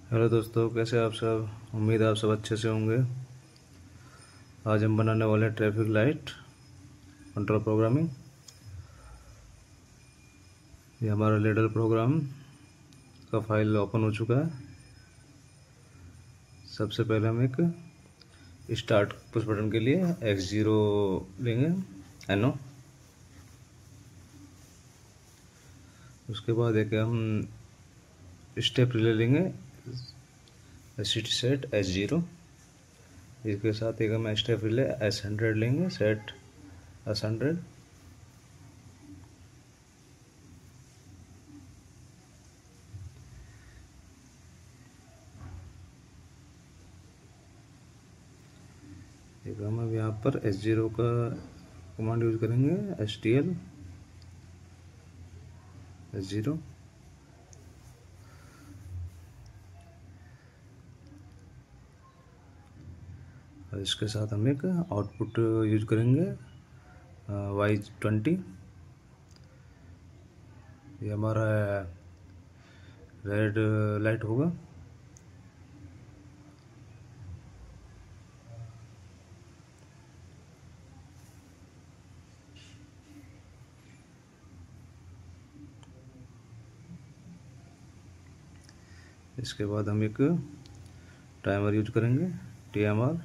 Hello दोस्तों, कैसे आप सब। उम्मीद है आप सब अच्छे से होंगे। आज हम बनाने वाले हैं ट्रैफिक लाइट कंट्रोल प्रोग्रामिंग। ये हमारा लेडल प्रोग्राम का फाइल ओपन हो चुका है। सबसे पहले हम एक स्टार्ट पुश बटन के लिए X0 लेंगे एनो। उसके बाद एक हम स्टेप रिले लेंगे सिटी सेट S0। इसके साथ एक हम स्टेप रिले S100 लेंगे सेट S100। एक हम अब यहाँ पर S0 का कमांड यूज करेंगे STL S0। और इसके साथ हम एक आउटपुट यूज करेंगे Y20। ये हमारा रेड लाइट होगा। इसके बाद हम एक टाइमर यूज करेंगे TMR।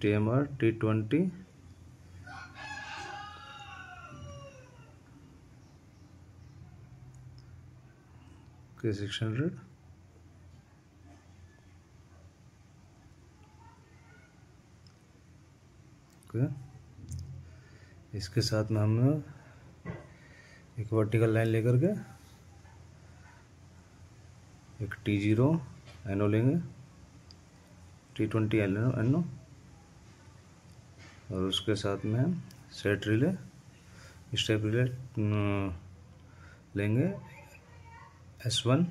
T20 K600। ओके, इसके साथ में हम एक वर्टिकल लाइन लेकर के एक T0 एनो लेंगे, T20 एनो। और उसके साथ में हम सेट रिले स्टेप रिले लेंगे S1।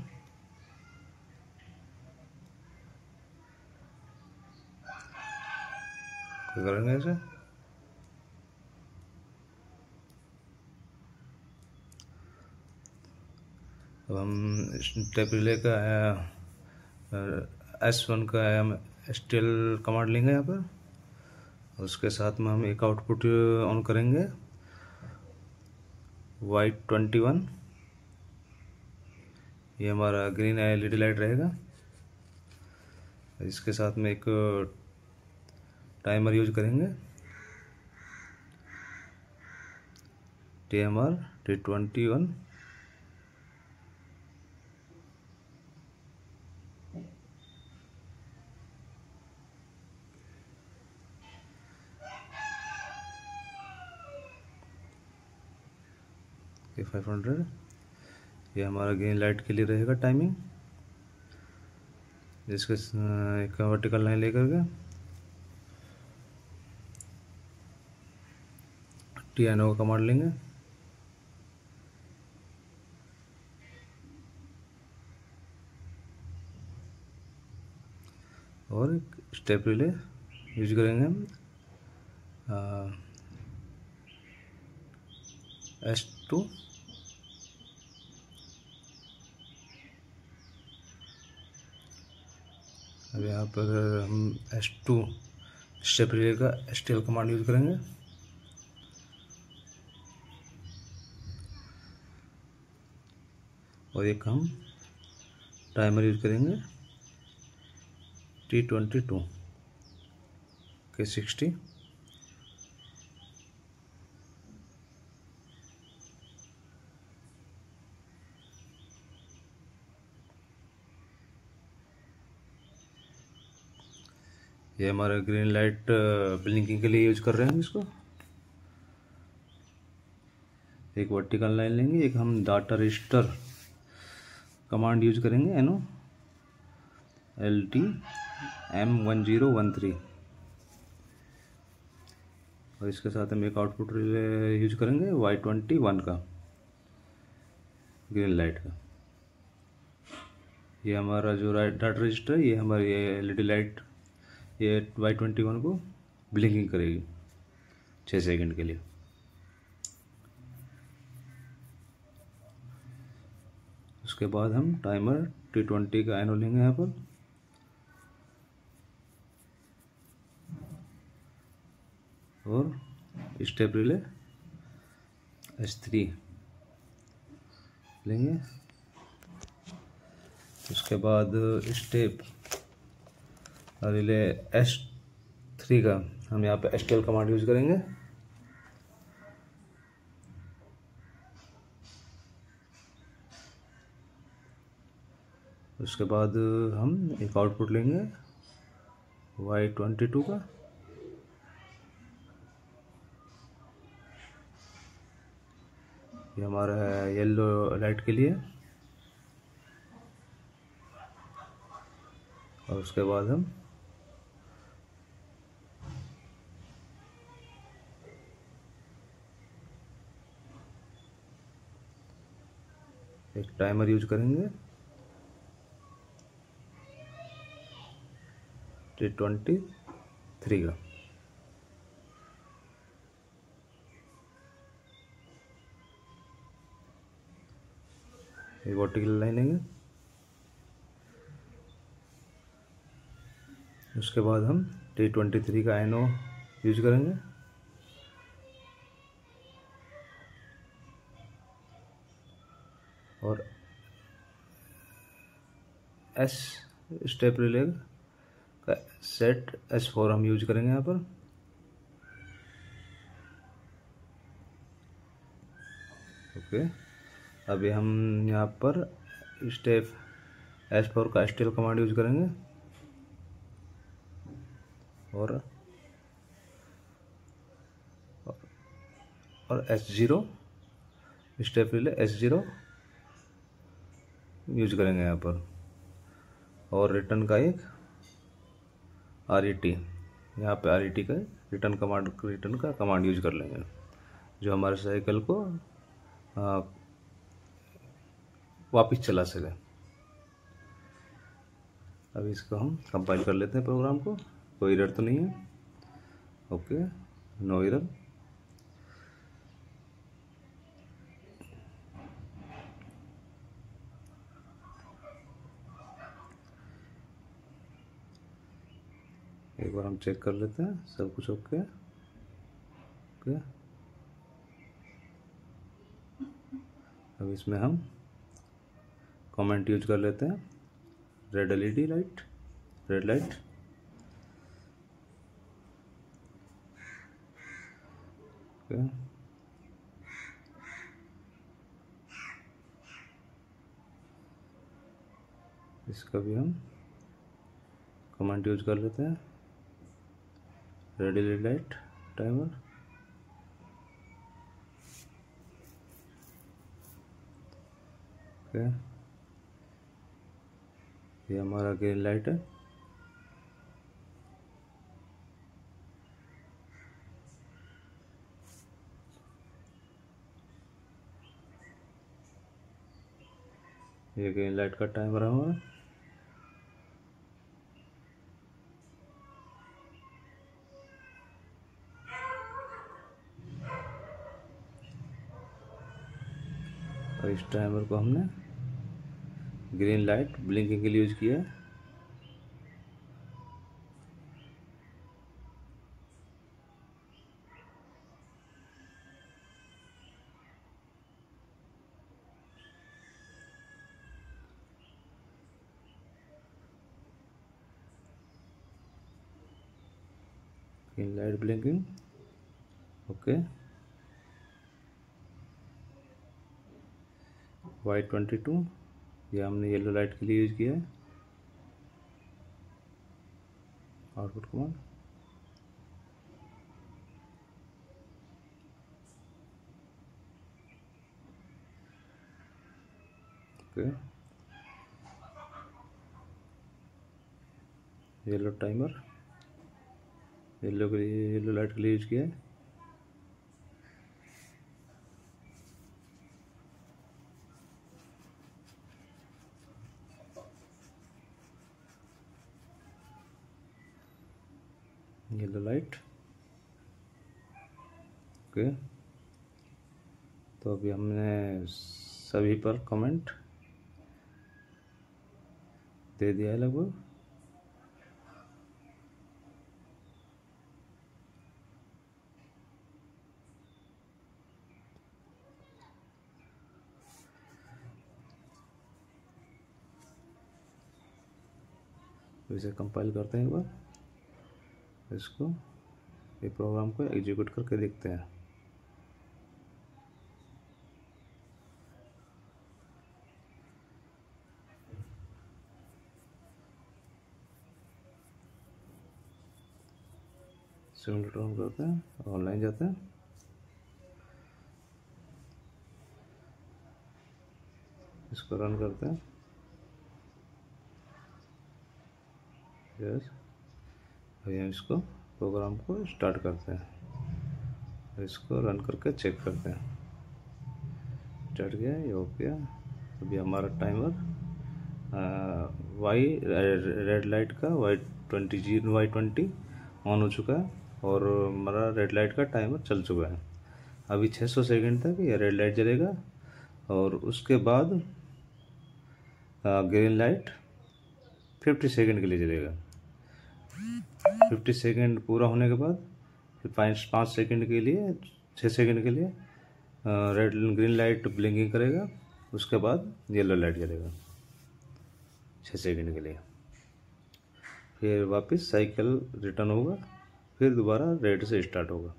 करेंगे ऐसे। अब हम स्टेप रिले का S1 का हम STL कमांड लेंगे यहाँ पर। उसके साथ में हम एक आउटपुट ऑन करेंगे Y21। ये हमारा ग्रीन LED लाइट रहेगा। इसके साथ में एक टाइमर यूज करेंगे TMR T21। ये 500। ये हमारा ग्रीन लाइट के लिए रहेगा टाइमिंग। जिसके एक वर्टिकल लाइन लेकर के TNO का कमांड लेंगे। और एक स्टेप रिले यूज करेंगे हम S2। अब यहाँ पर हम S2 स्टेप रिले का STL कमांड यूज करेंगे। और एक हम टाइमर यूज करेंगे T22 K60। ये हमारा ग्रीन लाइट ब्लिंकिंग के लिए यूज कर रहे हैं हम इसको। एक वर्टिकल लाइन लेंगे, एक हम डाटा रजिस्टर कमांड यूज करेंगे एनो LT M1013। और इसके साथ हम एक आउटपुट यूज करेंगे Y21 का ग्रीन लाइट का। ये हमारा जो डाटा रजिस्टर है, ये हमारी LED लाइट ये Y21 को ब्लिंकिंग करेगी 6 सेकंड के लिए। उसके बाद हम टाइमर T20 का एनो लेंगे यहाँ पर, और स्टेप रिले S3 लेंगे। उसके बाद स्टेप रिले S3 का हम यहाँ पे STL कमांड यूज करेंगे। उसके बाद हम एक आउटपुट लेंगे Y22 का, ये हमारा है येलो लाइट के लिए। और उसके बाद हम एक टाइमर यूज करेंगे T23 का। एक वर्टिकल लाइन लेंगे। उसके बाद हम T23 का एनो यूज करेंगे। और S स्टेप रिले का सेट S4 हम यूज करेंगे यहाँ पर। ओके, अभी हम यहाँ पर स्टेप S4 का STL कमांड यूज करेंगे, और S0 step relay S0 use करेंगे यहाँ पर। और रिटर्न का एक RET, यहाँ पे RET का रिटर्न का कमांड यूज कर लेंगे, जो हमारे साइकिल को वापस चला सके। अब इसको हम कंपाइल कर लेते हैं प्रोग्राम को। कोई एरर तो नहीं है। Okay, no error. एक बार हम चेक कर लेते हैं सब कुछ ओके। ओके, अब इसमें हम कमेंट यूज कर लेते हैं, red LED light, red light. Okay, इसका भी हम कमेंट यूज कर लेते हैं, red LED light timer. Okay, ये हमारा ग्रीन लाइट है। ये ग्रीन लाइट का टाइमर है हमारा। और इस टाइमर को हमने ग्रीन लाइट ब्लिंकिंग के लिए यूज किया है। Green light blinking. Okay, Y22 ये हमने येलो लाइट के लिए यूज किया है। Output command. Okay, yellow timer, yellow light के लिए यूज किया है। Yellow light. ओके, तो अभी हमने सभी पर कमेंट दे दिया है लगभग। इसे कंपाइल करते हैं एक बार, इसको ये प्रोग्राम को एग्जीक्यूट करके देखते हैं। सिमुलेटर ऑन करते हैं, ऑनलाइन जाते हैं, इसको रन करते हैं। यस, अभी हम इसको प्रोग्राम को स्टार्ट करते हैं, इसको रन करके चेक करते हैं। स्टार्ट किया, ये हो गया। अभी हमारा टाइमर वाई रेड लाइट का Y20 ऑन हो चुका है और हमारा रेड लाइट का टाइमर चल चुका है। अभी 600 सेकंड तक ये रेड लाइट जलेगा और उसके बाद ग्रीन लाइट 50 सेकंड के लिए जलेगा। 50 सेकंड पूरा होने के बाद फिर 5 सेकंड के लिए, 6 सेकंड के लिए रेड ग्रीन लाइट ब्लिंकिंग करेगा। उसके बाद येलो लाइट जलेगा 6 सेकंड के लिए। फिर वापस साइकिल रिटर्न होगा, फिर दोबारा रेड से स्टार्ट होगा।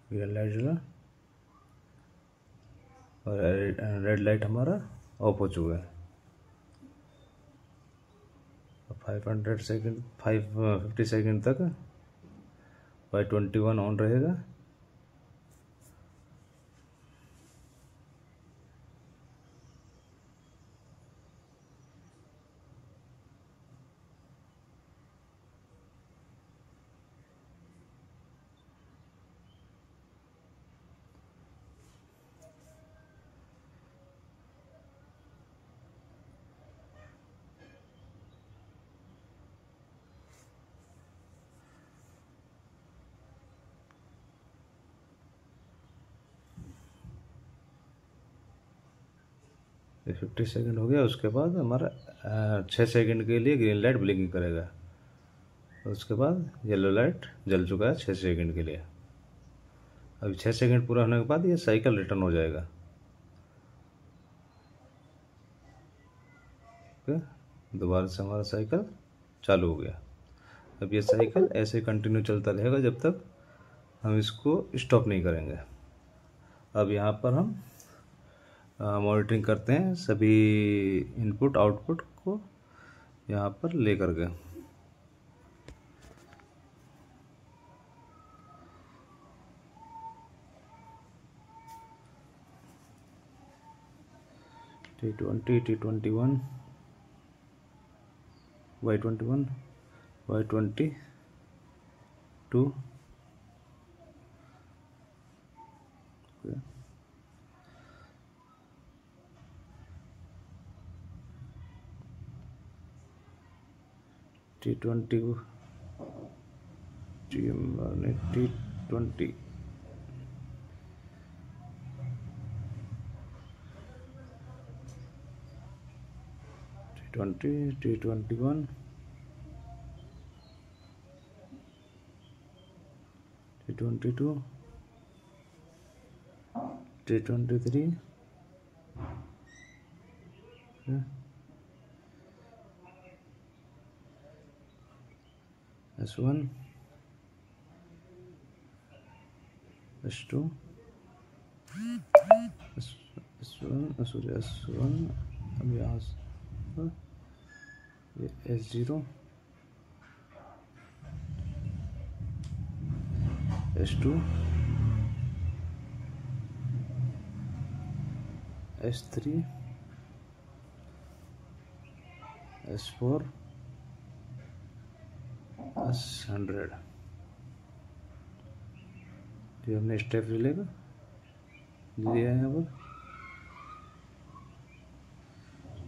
ग्रीन लाइट जला और रेड लाइट हमारा ऑफ हो चुका है। 50 सेकंड तक Y21 ऑन रहेगा। ये 50 सेकंड हो गया। उसके बाद हमारा 6 सेकंड के लिए ग्रीन लाइट ब्लिंकिंग करेगा। उसके बाद येलो लाइट जल चुका है 6 सेकंड के लिए। अभी 6 सेकंड पूरा होने के बाद ये साइकिल रिटर्न हो जाएगा। ओके, दोबारा से हमारा साइकिल चालू हो गया। अब ये साइकिल ऐसे कंटिन्यू चलता रहेगा जब तक हम इसको स्टॉप नहीं करेंगे। अब यहाँ पर हम मॉनिटरिंग करते हैं सभी इनपुट आउटपुट को यहाँ पर ले करके। T20, T21, Y21, Y22, T20, T20, T21, T22, T23, S1, S2, S1, अब यहाँ ये S0, S2, S3, S4, S100। ये हमने स्टेप रिले लिया है। अब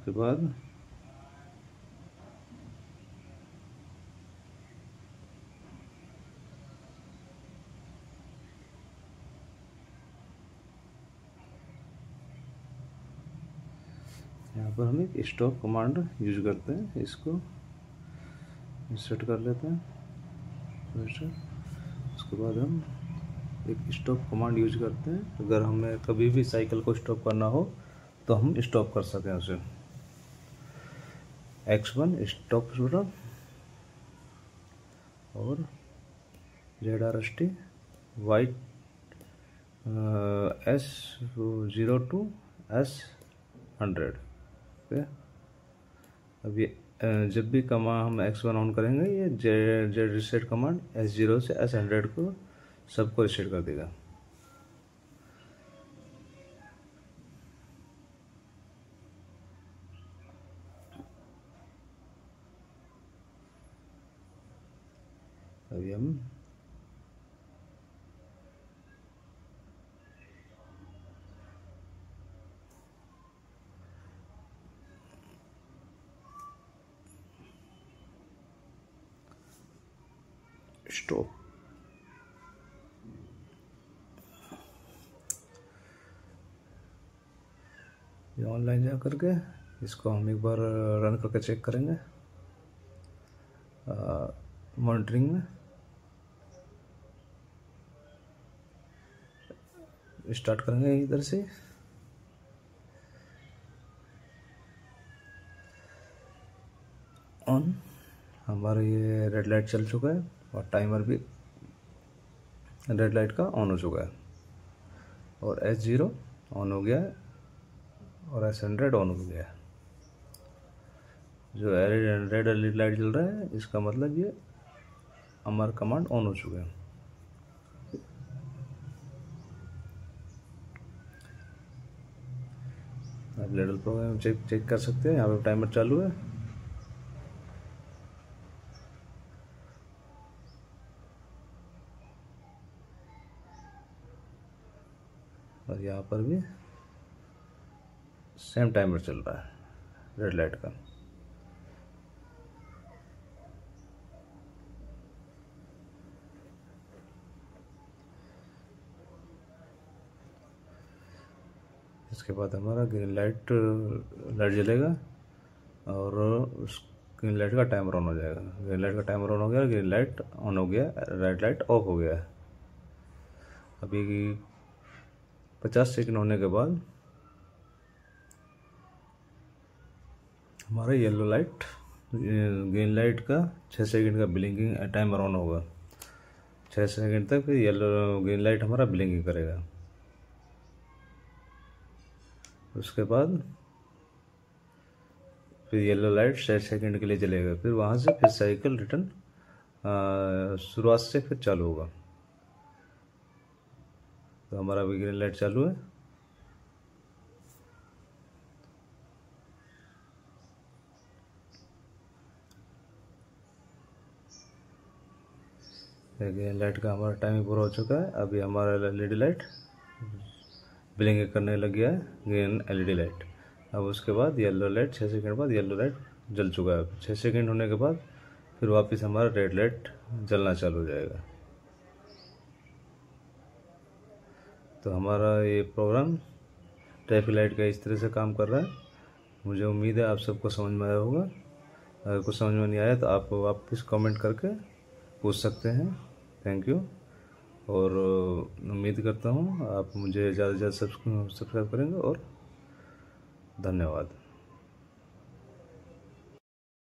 उसके बाद यहाँ पर हम एक स्टॉप कमांड यूज करते हैं, इसको सेट कर लेते हैं। उसके बाद हम एक स्टॉप कमांड यूज करते हैं, अगर हमें कभी भी साइकिल को स्टॉप करना हो तो हम स्टॉप कर सकें उसे। X1 स्टॉप बटन और ZRST white S0 to S100। Okay, अब ये जब भी कमांड हम X1 ऑन करेंगे ये जेड रिसेट कमांड S0 से S100 को सबको रिसेट कर देगा। अभी हम स्टॉप ये ऑनलाइन जा करके इसको हम एक बार रन करके चेक करेंगे मॉनिटरिंग में। स्टार्ट करेंगे इधर से। ऑन, हमारा ये रेड लाइट चल चुका है और टाइमर भी रेड लाइट का ऑन हो चुका है और S0 ऑन हो गया है और S100 ऑन हो गया है। जो रेड लाइट जल रहा है इसका मतलब ये हमारा कमांड ऑन हो चुका है। आप लेडल प्रोग्राम चेक कर सकते हैं, यहाँ पे टाइमर चालू है। और यहाँ पर भी सेम टाइमर चल रहा है रेड लाइट का। इसके बाद हमारा ग्रीन लाइट जलेगा और उस ग्रीन लाइट का टाइमर ऑन हो जाएगा। ग्रीन लाइट का टाइमर ऑन हो गया, ग्रीन लाइट ऑन हो गया, रेड लाइट ऑफ हो गया है। अभी 50 सेकंड होने के बाद हमारा येलो लाइट ग्रीन लाइट का 6 सेकंड का ब्लिंकिंग टाइमर ऑन होगा। 6 सेकंड तक फिर येलो ग्रीन लाइट हमारा ब्लिंकिंग करेगा। उसके बाद फिर येलो लाइट 6 सेकंड के लिए जलेगा, फिर वहाँ से फिर साइकिल रिटर्न शुरुआत से फिर चालू होगा। तो हमारा अभी ग्रीन लाइट चालू है। ग्रीन लाइट का हमारा टाइम पूरा हो चुका है। अभी हमारा LED लाइट ब्लिंक करने लग गया है, ग्रीन LED लाइट। अब उसके बाद येलो लाइट 6 सेकंड बाद येलो लाइट जल चुका है। 6 सेकंड होने के बाद फिर वापस हमारा रेड लाइट जलना चालू हो जाएगा। तो हमारा ये प्रोग्राम ट्रैफिक लाइट का इस तरह से काम कर रहा है। मुझे उम्मीद है आप सबको समझ में आया होगा। अगर कुछ समझ में नहीं आया तो आप वापस कमेंट करके पूछ सकते हैं। थैंक यू, और उम्मीद करता हूँ आप मुझे ज़्यादा से ज़्यादा सब्सक्राइब करेंगे, और धन्यवाद।